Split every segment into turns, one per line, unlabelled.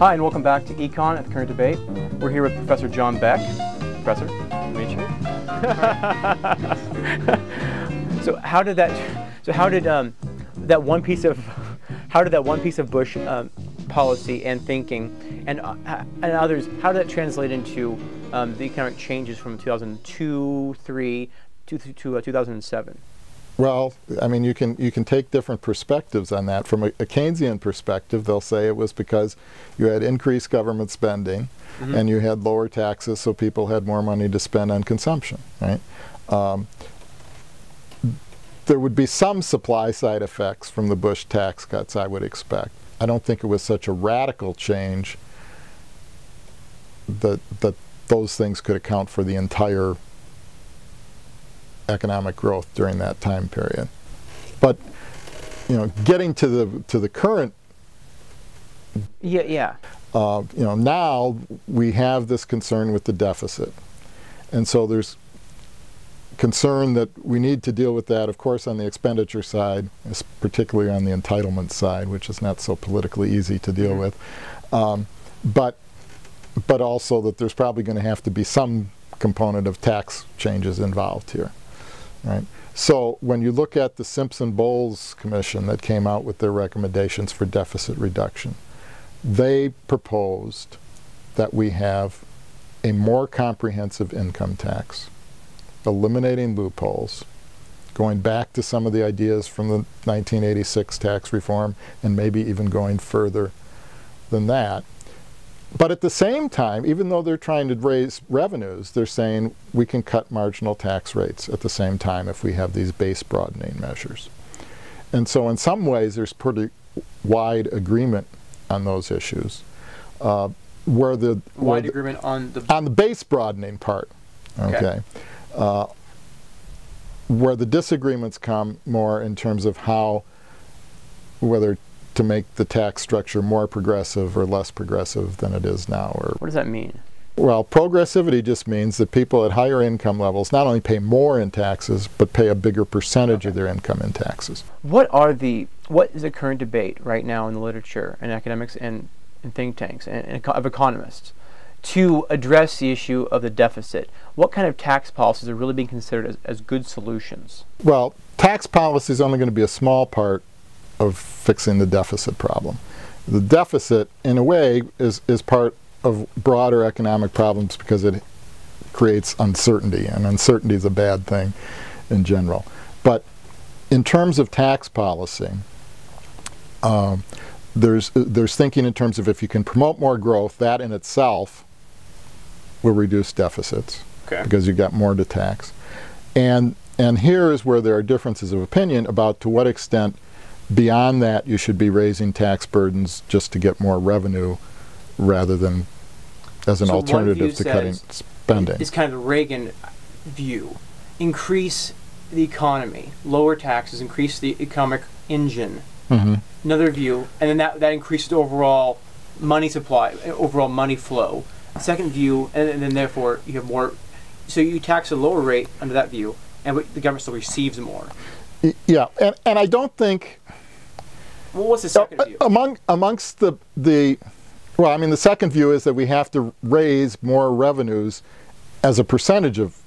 Hi, and welcome back to Econ at the Current Debate. We're here with Professor John Beck. Professor, nice to meet you. How did that one piece of Bush policy and thinking and others, how did that translate into the economic changes from 2002, 3 to 2007?
Well, I mean, you can take different perspectives on that. From a Keynesian perspective, they'll say it was because you had increased government spending and you had lower taxes, so people had more money to spend on consumption, right? There would be some supply side effects from the Bush tax cuts, I would expect. I don't think it was such a radical change that those things could account for the entire economic growth during that time period. But getting to the current, now we have this concern with the deficit, and so there's concern that we need to deal with that, of course, on the expenditure side, particularly on the entitlement side, which is not so politically easy to deal with, but also that there's probably going to have to be some component of tax changes involved here. Right. So when you look at the Simpson-Bowles Commission that came out with their recommendations for deficit reduction, they proposed that we have a more comprehensive income tax, eliminating loopholes, going back to some of the ideas from the 1986 tax reform, and maybe even going further than that. But at the same time, even though they're trying to raise revenues, they're saying we can cut marginal tax rates at the same time if we have these base broadening measures. And so in some ways, there's pretty wide agreement on those issues. Wide
agreement on
the base broadening part, okay? Where the disagreements come more in terms of whether to make the tax structure more progressive or less progressive than it is now. Or
what does that mean?
Well, progressivity just means that people at higher income levels not only pay more in taxes, but pay a bigger percentage of their income in taxes.
What is the current debate right now in the literature and academics and think tanks and of economists to address the issue of the deficit? What kind of tax policies are really being considered as good solutions?
Well, tax policy is only going to be a small part of fixing the deficit problem. The deficit, in a way, is part of broader economic problems because it creates uncertainty, and uncertainty is a bad thing in general. But in terms of tax policy, there's thinking in terms of if you can promote more growth, that in itself will reduce deficits because you got more to tax. And here is where there are differences of opinion about to what extent beyond that you should be raising tax burdens just to get more revenue rather than as an alternative to cutting spending.
It's kind of the Reagan view. Increase the economy, lower taxes, increase the economic engine. Another view, and then that increases the overall money supply, overall money flow. Second view, and then therefore you have more, so you tax a lower rate under that view, and the government still receives more.
Yeah, and I don't think.
Well, what's the second view?
Amongst the second view is that we have to raise more revenues as a percentage of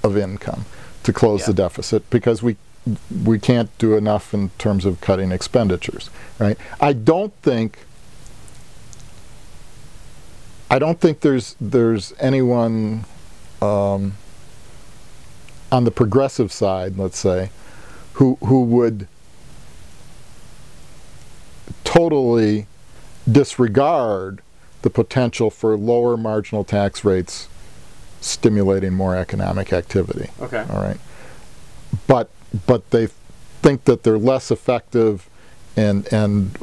income to close the deficit because we can't do enough in terms of cutting expenditures, right? I don't think there's anyone on the progressive side, let's say, who would totally disregard the potential for lower marginal tax rates stimulating more economic activity.
Okay.
All right. But they think that they're less effective and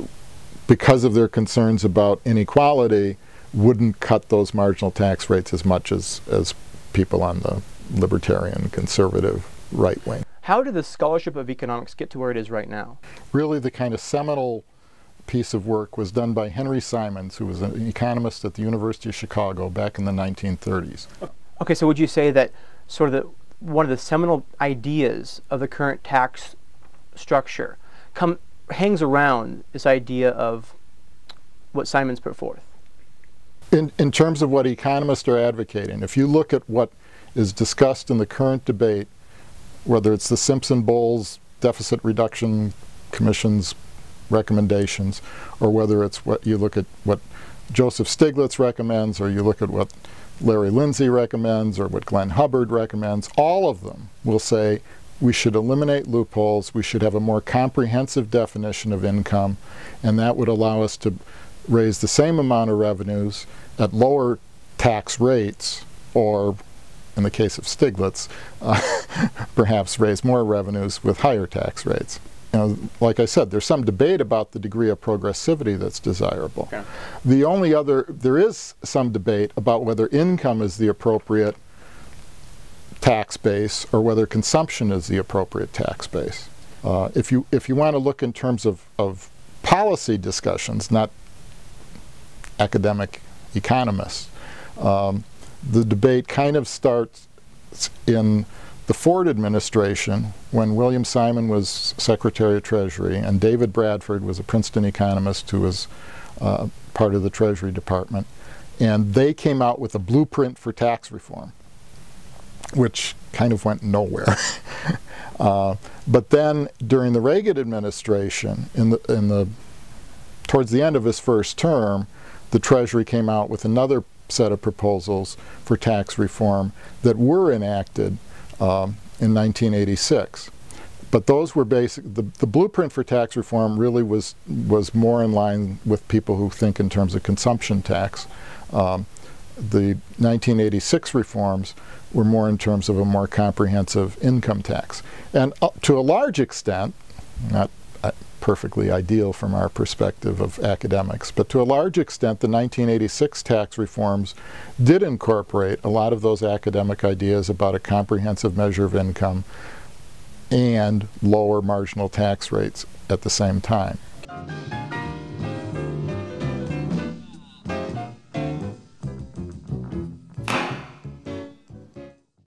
because of their concerns about inequality wouldn't cut those marginal tax rates as much as people on the libertarian conservative right wing.
How did the scholarship of economics get to where it is right now?
Really the kind of seminal piece of work was done by Henry Simons, who was an economist at the University of Chicago back in the 1930s.
Okay, so would you say that sort of one of the seminal ideas of the current tax structure hangs around this idea of what Simons put forth?
In terms of what economists are advocating, if you look at what is discussed in the current debate, whether it's the Simpson-Bowles Deficit Reduction Commission's recommendations, or whether it's what you look at what Joseph Stiglitz recommends, or you look at what Larry Lindsay recommends, or what Glenn Hubbard recommends, all of them will say we should eliminate loopholes, we should have a more comprehensive definition of income, and that would allow us to raise the same amount of revenues at lower tax rates, or in the case of Stiglitz, perhaps raise more revenues with higher tax rates. You know, like I said, there's some debate about the degree of progressivity that's desirable. Okay. The only other, there is some debate about whether income is the appropriate tax base or whether consumption is the appropriate tax base. If you want to look in terms of policy discussions, not academic economists, the debate kind of starts in the Ford administration, when William Simon was Secretary of Treasury and David Bradford was a Princeton economist who was part of the Treasury Department, and they came out with a blueprint for tax reform, which kind of went nowhere. But then during the Reagan administration, towards the end of his first term, the Treasury came out with another set of proposals for tax reform that were enacted in 1986. But those were basic. The blueprint for tax reform really was more in line with people who think in terms of consumption tax. The 1986 reforms were more in terms of a more comprehensive income tax. And to a large extent, not perfectly ideal from our perspective of academics, but to a large extent the 1986 tax reforms did incorporate a lot of those academic ideas about a comprehensive measure of income and lower marginal tax rates at the same time.